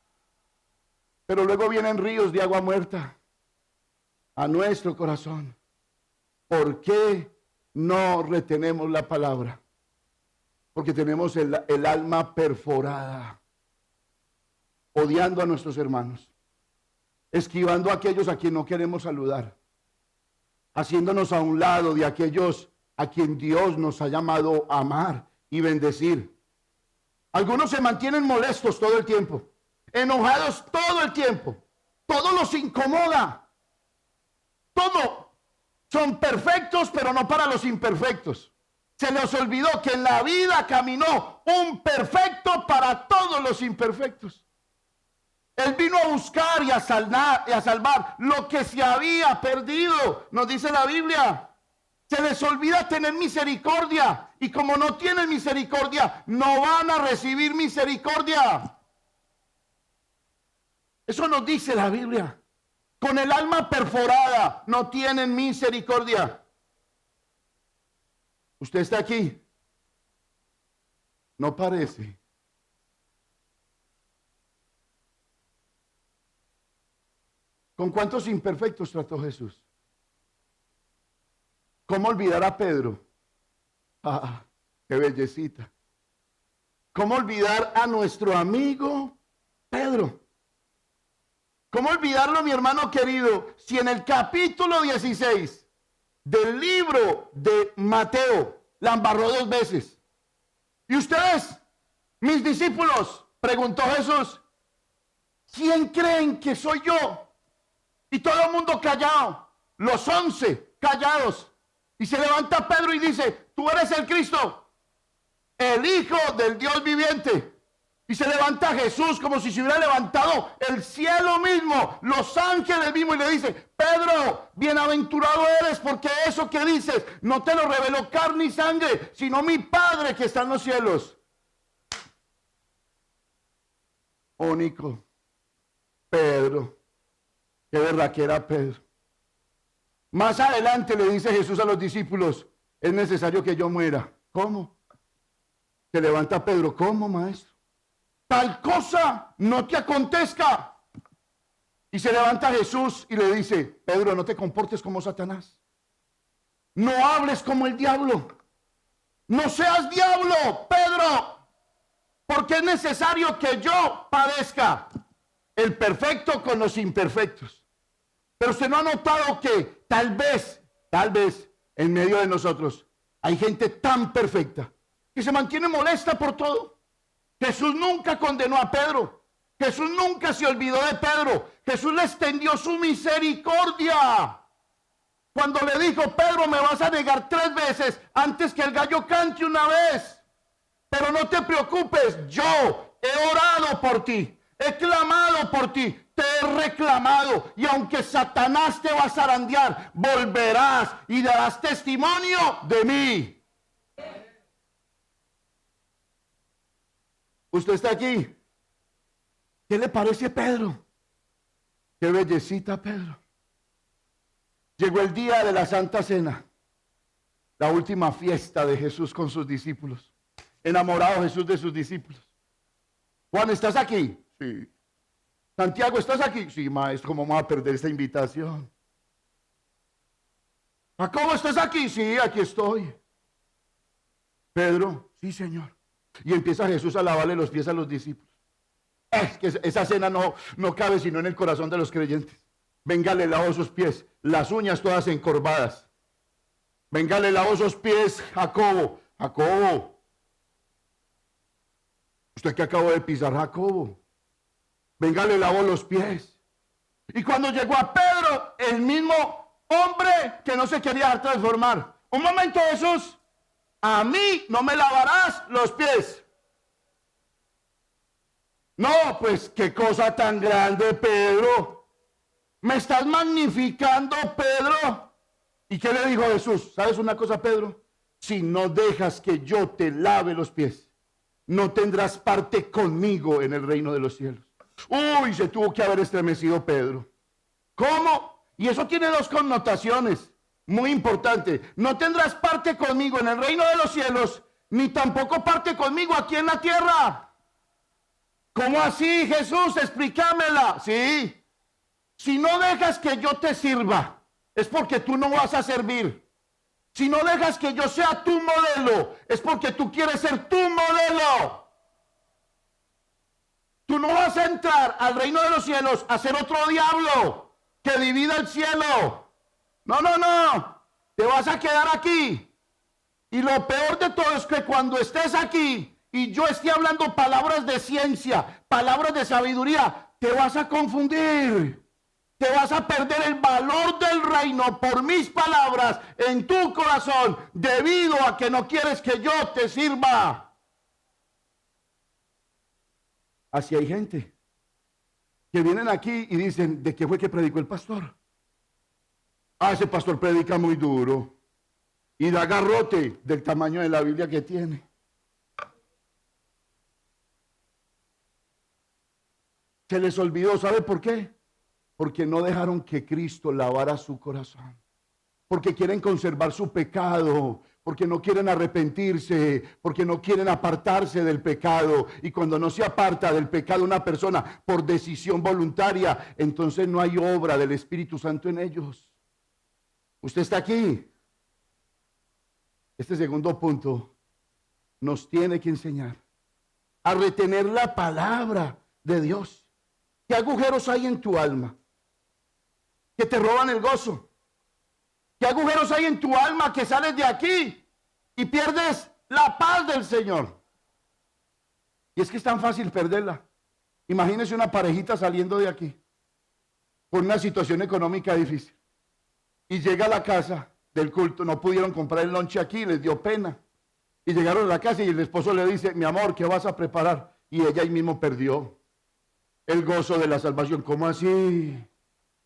A: Pero luego vienen ríos de agua muerta a nuestro corazón. ¿Por qué no retenemos la palabra? Porque tenemos el alma perforada. Odiando a nuestros hermanos, esquivando a aquellos a quien no queremos saludar, haciéndonos a un lado de aquellos a quien Dios nos ha llamado a amar y bendecir. Algunos se mantienen molestos todo el tiempo, enojados todo el tiempo, todo los incomoda, todo. Son perfectos, pero no para los imperfectos. Se les olvidó que en la vida caminó un perfecto para todos los imperfectos. Él vino a buscar y a salvar lo que se había perdido, nos dice la Biblia. Se les olvida tener misericordia y como no tienen misericordia, no van a recibir misericordia. Eso nos dice la Biblia. Con el alma perforada no tienen misericordia. Usted está aquí. No parece. ¿Con cuántos imperfectos trató Jesús? ¿Cómo olvidar a Pedro? Ah, qué bellecita. ¿Cómo olvidar a nuestro amigo Pedro? ¿Cómo olvidarlo, mi hermano querido, si en el capítulo 16 del libro de Mateo la embarró 2 veces? ¿Y ustedes, mis discípulos? Preguntó Jesús. ¿Quién creen que soy yo? Y todo el mundo callado, los 11 callados. Y se levanta Pedro y dice, tú eres el Cristo, el Hijo del Dios viviente. Y se levanta Jesús como si se hubiera levantado el cielo mismo, los ángeles mismos, y le dice, Pedro, bienaventurado eres porque eso que dices no te lo reveló carne y sangre, sino mi Padre que está en los cielos. Único, Pedro. Qué verdad que era Pedro. Más adelante le dice Jesús a los discípulos, es necesario que yo muera. ¿Cómo? Se levanta Pedro, ¿cómo, maestro? Tal cosa no te acontezca. Y se levanta Jesús y le dice, Pedro, no te comportes como Satanás. No hables como el diablo. No seas diablo, Pedro. Porque es necesario que yo padezca. El perfecto con los imperfectos. Pero usted no ha notado que tal vez, en medio de nosotros hay gente tan perfecta que se mantiene molesta por todo. Jesús nunca condenó a Pedro. Jesús nunca se olvidó de Pedro. Jesús le extendió su misericordia. Cuando le dijo, Pedro, me vas a negar 3 veces antes que el gallo cante una vez. Pero no te preocupes, yo he orado por ti, he clamado por ti, te he reclamado. Y aunque Satanás te va a zarandear, volverás y darás testimonio de mí. ¿Usted está aquí? ¿Qué le parece Pedro? Qué bellecita Pedro. Llegó el día de la Santa Cena, la última fiesta de Jesús con sus discípulos. Enamorado Jesús de sus discípulos. Juan, ¿estás aquí? Sí. Santiago, ¿estás aquí? Sí, maestro, ¿cómo vamos a perder esta invitación? Jacobo, ¿estás aquí? Sí, aquí estoy. Pedro, sí, Señor. Y empieza Jesús a lavarle los pies a los discípulos. Es que esa cena no cabe sino en el corazón de los creyentes. Venga, le lavo sus pies, las uñas todas encorvadas. Venga, le lavo sus pies, Jacobo. Jacobo. Usted que acabó de pisar, Jacobo. Venga, le lavo los pies. Y cuando llegó a Pedro, el mismo hombre que no se quería dejar transformar. Un momento, Jesús. A mí no me lavarás los pies. No, pues qué cosa tan grande, Pedro. Me estás magnificando, Pedro. ¿Y qué le dijo Jesús? ¿Sabes una cosa, Pedro? Si no dejas que yo te lave los pies, no tendrás parte conmigo en el reino de los cielos. Uy, se tuvo que haber estremecido Pedro. ¿Cómo? Y eso tiene 2 connotaciones muy importantes. No tendrás parte conmigo en el reino de los cielos, ni tampoco parte conmigo aquí en la tierra. ¿Cómo así, Jesús? Explícamela. Sí. Si no dejas que yo te sirva, es porque tú no vas a servir. Si no dejas que yo sea tu modelo, es porque tú quieres ser tu modelo. Tú no vas a entrar al reino de los cielos a ser otro diablo que divida el cielo. No, no, no. Te vas a quedar aquí. Y lo peor de todo es que cuando estés aquí y yo esté hablando palabras de ciencia, palabras de sabiduría, te vas a confundir. Te vas a perder el valor del reino por mis palabras en tu corazón, debido a que no quieres que yo te sirva. Así hay gente que vienen aquí y dicen, ¿de qué fue que predicó el pastor? Ah, ese pastor predica muy duro y da garrote del tamaño de la Biblia que tiene. Se les olvidó, ¿sabe por qué? Porque no dejaron que Cristo lavara su corazón. Porque quieren conservar su pecado. Porque no quieren arrepentirse. Porque no quieren apartarse del pecado. Y cuando no se aparta del pecado una persona por decisión voluntaria, entonces no hay obra del Espíritu Santo en ellos. Usted está aquí. Este segundo punto nos tiene que enseñar a retener la palabra de Dios. ¿Qué agujeros hay en tu alma que te roban el gozo? ¿Qué agujeros hay en tu alma que sales de aquí y pierdes la paz del Señor? Y es que es tan fácil perderla. Imagínese una parejita saliendo de aquí por una situación económica difícil y llega a la casa del culto, no pudieron comprar el lonche aquí, les dio pena y llegaron a la casa y el esposo le dice, mi amor, ¿qué vas a preparar? Y ella ahí mismo perdió el gozo de la salvación. ¿Cómo así?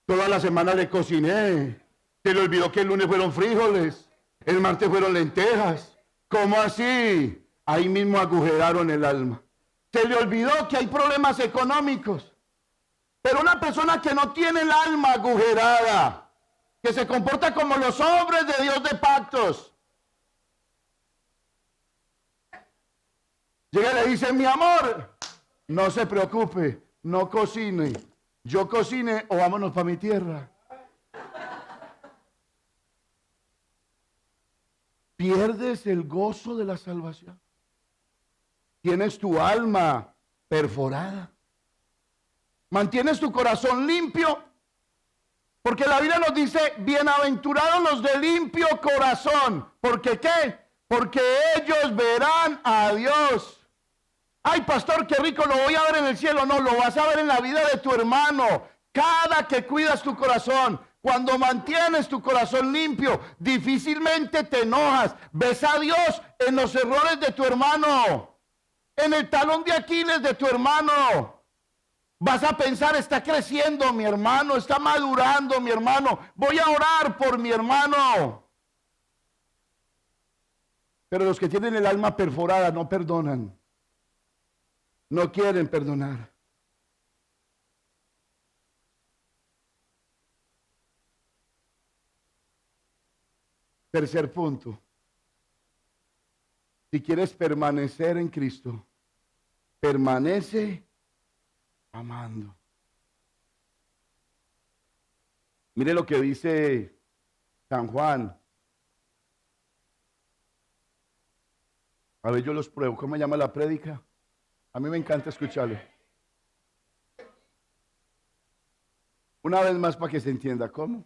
A: Toda la semana le cociné. Se le olvidó que el lunes fueron frijoles, el martes fueron lentejas. ¿Cómo así? Ahí mismo agujeraron el alma. Se le olvidó que hay problemas económicos. Pero una persona que no tiene el alma agujerada, que se comporta como los hombres de Dios de pactos, llega y le dice, mi amor, no se preocupe, no cocine, yo cocine o vámonos para mi tierra. Pierdes el gozo de la salvación. Tienes tu alma perforada. Mantienes tu corazón limpio. Porque la Biblia nos dice, bienaventurados los de limpio corazón. ¿Por qué qué? Porque ellos verán a Dios. Ay, pastor, qué rico, lo voy a ver en el cielo. No, lo vas a ver en la vida de tu hermano. Cada que cuidas tu corazón, cuando mantienes tu corazón limpio, difícilmente te enojas. Ves a Dios en los errores de tu hermano, en el talón de Aquiles de tu hermano. Vas a pensar, está creciendo mi hermano, está madurando mi hermano. Voy a orar por mi hermano. Pero los que tienen el alma perforada no perdonan. No quieren perdonar. Tercer punto. Si quieres permanecer en Cristo, permanece amando. Mire lo que dice San Juan. A ver, yo los pruebo. ¿Cómo se llama la prédica? A mí me encanta escucharlo. Una vez más para que se entienda. ¿Cómo?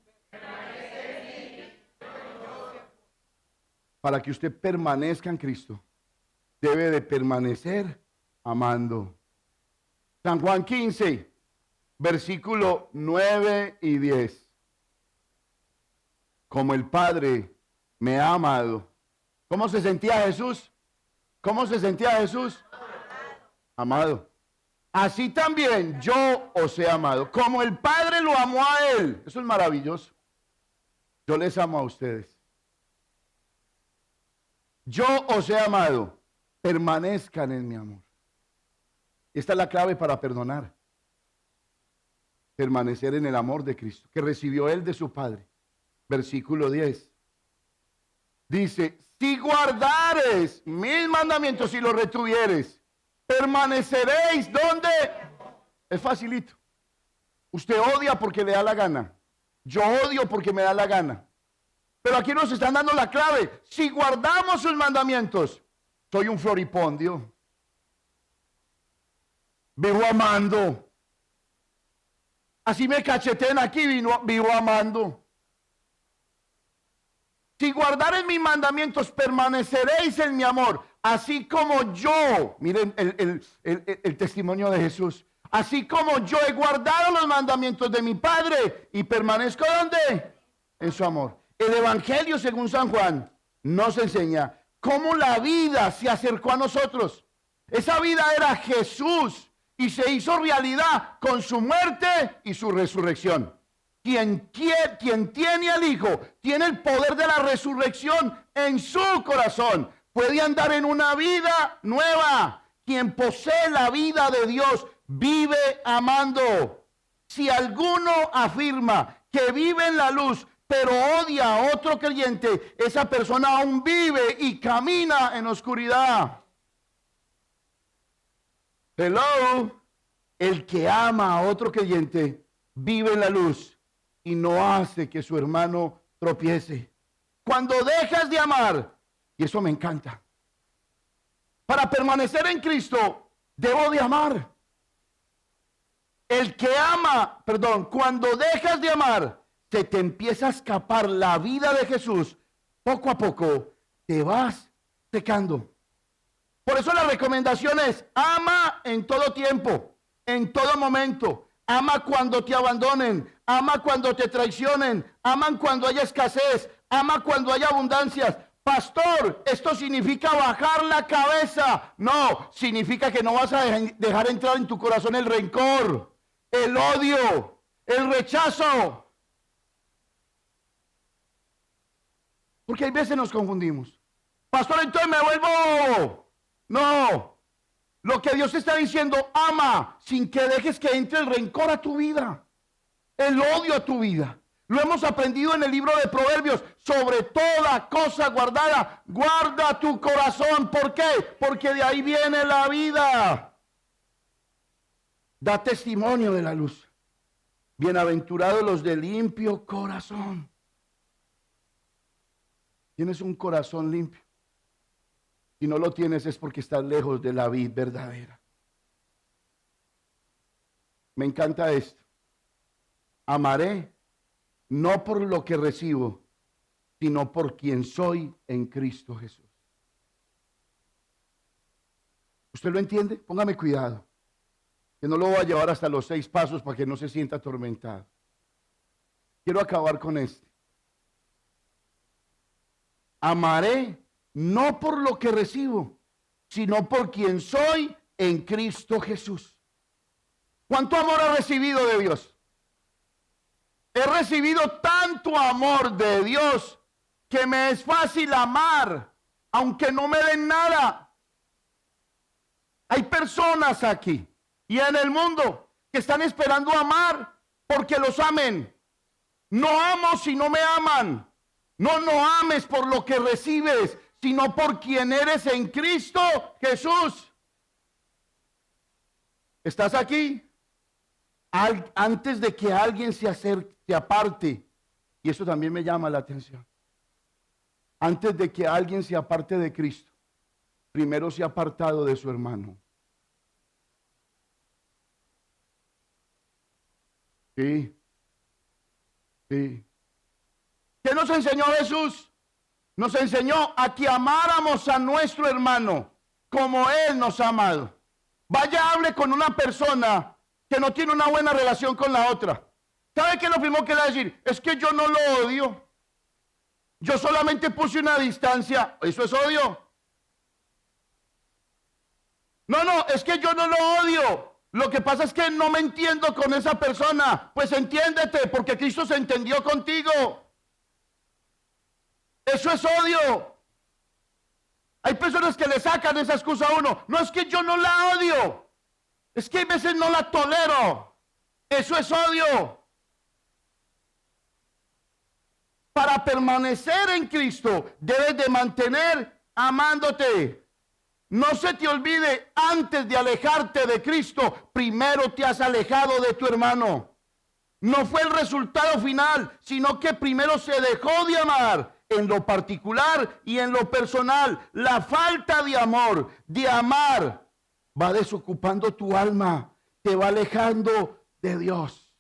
A: Para que usted permanezca en Cristo, debe de permanecer amando. San Juan 15, versículo 9 y 10. Como el Padre me ha amado. ¿Cómo se sentía Jesús? ¿Cómo se sentía Jesús? Amado. Así también yo os he amado. Como el Padre lo amó a Él. Eso es maravilloso. Yo les amo a ustedes. Yo os he amado. Permanezcan en mi amor. Esta es la clave para perdonar. Permanecer en el amor de Cristo, que recibió Él de su Padre. Versículo 10. Dice, si guardares mis mandamientos y los retuvieres, permaneceréis. ¿Dónde? Es facilito. Usted odia porque le da la gana. Yo odio porque me da la gana. Pero aquí nos están dando la clave. Si guardamos sus mandamientos, soy un floripondio. Vivo amando. Así me cacheteen aquí, vivo amando. Si guardares mis mandamientos, permaneceréis en mi amor, así como yo, miren el testimonio de Jesús, así como yo he guardado los mandamientos de mi Padre y permanezco ¿dónde? En su amor. El Evangelio, según San Juan, nos enseña cómo la vida se acercó a nosotros. Esa vida era Jesús y se hizo realidad con su muerte y su resurrección. Quien tiene al Hijo, tiene el poder de la resurrección en su corazón. Puede andar en una vida nueva. Quien posee la vida de Dios vive amando. Si alguno afirma que vive en la luz, pero odia a otro creyente, esa persona aún vive y camina en oscuridad. Hello. El que ama a otro creyente vive en la luz y no hace que su hermano tropiece. Cuando dejas de amar, y eso me encanta, para permanecer en Cristo, debo de amar. El que ama, cuando dejas de amar, se te empieza a escapar la vida de Jesús, poco a poco te vas secando. Por eso la recomendación es, ama en todo tiempo, en todo momento. Ama cuando te abandonen, ama cuando te traicionen, aman cuando haya escasez, ama cuando haya abundancias. Pastor, esto significa bajar la cabeza. No, significa que no vas a dejar entrar en tu corazón el rencor, el odio, el rechazo. Porque hay veces nos confundimos. Pastor, entonces me vuelvo. No. Lo que Dios está diciendo, ama sin que dejes que entre el rencor a tu vida, el odio a tu vida. Lo hemos aprendido en el libro de Proverbios. Sobre toda cosa guardada, guarda tu corazón. ¿Por qué? Porque de ahí viene la vida. Da testimonio de la luz. Bienaventurados los de limpio corazón. Tienes un corazón limpio. Si no lo tienes es porque estás lejos de la vid verdadera. Me encanta esto. Amaré no por lo que recibo, sino por quien soy en Cristo Jesús. ¿Usted lo entiende? Póngame cuidado, que no lo voy a llevar hasta los 6 pasos para que no se sienta atormentado. Quiero acabar con este. Amaré no por lo que recibo, sino por quien soy en Cristo Jesús. ¿Cuánto amor he recibido de Dios? He recibido tanto amor de Dios que me es fácil amar, aunque no me den nada. Hay personas aquí y en el mundo que están esperando amar porque los amen. No amo si no me aman. No, no ames por lo que recibes, sino por quien eres en Cristo Jesús. ¿Estás aquí? Antes de que alguien se acerque, se aparte, y eso también me llama la atención. Antes de que alguien se aparte de Cristo, primero se ha apartado de su hermano. Sí. Sí. ¿Qué nos enseñó Jesús? Nos enseñó a que amáramos a nuestro hermano como Él nos ha amado. Vaya, hable con una persona que no tiene una buena relación con la otra. ¿Sabe qué es lo primero que le va a decir? Es que yo no lo odio. Yo solamente puse una distancia. ¿Eso es odio? No, es que yo no lo odio. Lo que pasa es que no me entiendo con esa persona. Pues entiéndete, porque Cristo se entendió contigo. Eso es odio. Hay personas que le sacan esa excusa a uno. No, es que yo no la odio. Es que a veces no la tolero. Eso es odio. Para permanecer en Cristo, debes de mantener amándote. No se te olvide, antes de alejarte de Cristo, primero te has alejado de tu hermano. No fue el resultado final, sino que primero se dejó de amar en lo particular y en lo personal. La falta de amor, de amar, va desocupando tu alma, te va alejando de Dios.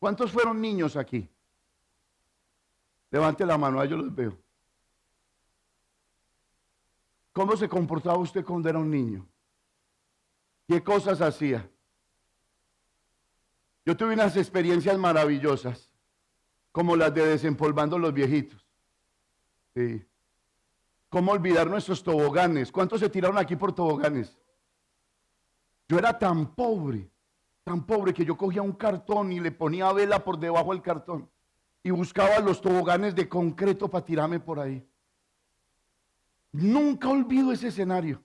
A: ¿Cuántos fueron niños aquí? Levante la mano, yo los veo. ¿Cómo se comportaba usted cuando era un niño? ¿Qué cosas hacía? Yo tuve unas experiencias maravillosas, como las de desempolvando los viejitos. Sí. ¿Cómo olvidar nuestros toboganes? ¿Cuántos se tiraron aquí por toboganes? Yo era tan pobre que yo cogía un cartón y le ponía vela por debajo del cartón y buscaba los toboganes de concreto para tirarme por ahí. Nunca olvido ese escenario.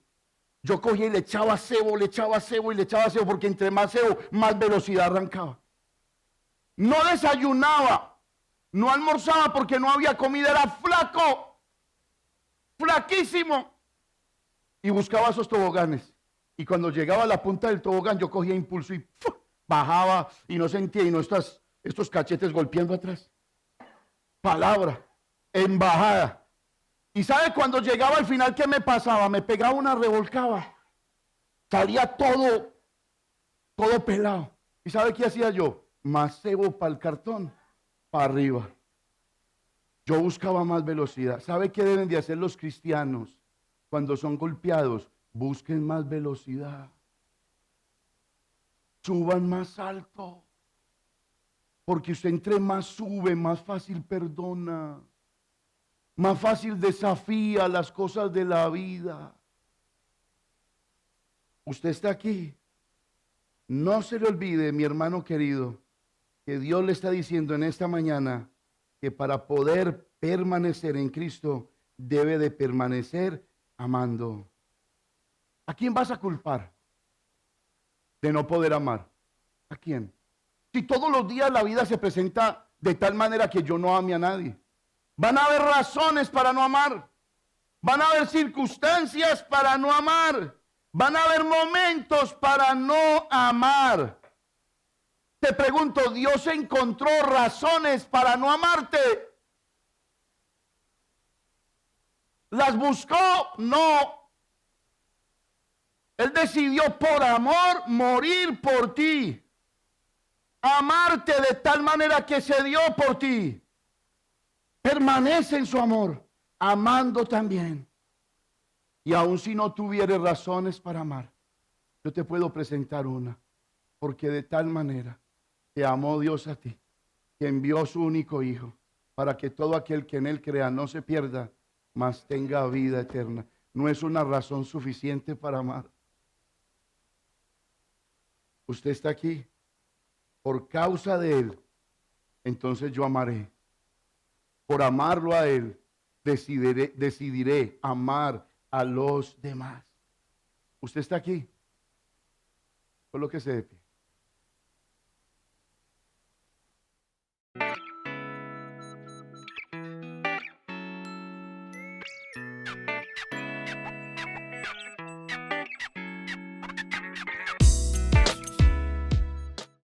A: Yo cogía y le echaba cebo, porque entre más cebo, más velocidad arrancaba. No desayunaba, no almorzaba porque no había comida, era flaco, flaquísimo. Y buscaba esos toboganes. Y cuando llegaba a la punta del tobogán, yo cogía impulso y bajaba y no sentía, y no estos cachetes golpeando atrás. Palabra, en bajada. ¿Y sabe cuando llegaba al final qué me pasaba? Me pegaba una revolcada. Salía todo pelado. ¿Y sabe qué hacía yo? Más cebo para el cartón, para arriba. Yo buscaba más velocidad. ¿Sabe qué deben de hacer los cristianos cuando son golpeados? Busquen más velocidad. Suban más alto. Porque usted entre más sube, más fácil perdona. Más fácil desafía las cosas de la vida. Usted está aquí. No se le olvide, mi hermano querido, que Dios le está diciendo en esta mañana que para poder permanecer en Cristo debe de permanecer amando. ¿A quién vas a culpar de no poder amar? ¿A quién? Si todos los días la vida se presenta de tal manera que yo no ame a nadie. Van a haber razones para no amar. Van a haber circunstancias para no amar. Van a haber momentos para no amar. Te pregunto, ¿Dios encontró razones para no amarte? ¿Las buscó? No. Él decidió por amor morir por ti. Amarte de tal manera que se dio por ti. Permanece en su amor, amando también. Y aun si no tuvieres razones para amar, yo te puedo presentar una. Porque de tal manera te amó Dios a ti, que envió a su único Hijo, para que todo aquel que en Él crea no se pierda, mas tenga vida eterna. No es una razón suficiente para amar. Usted está aquí por causa de Él, entonces yo amaré. Por amarlo a Él, decidiré amar a los demás. Usted está aquí. Colóquese de pie.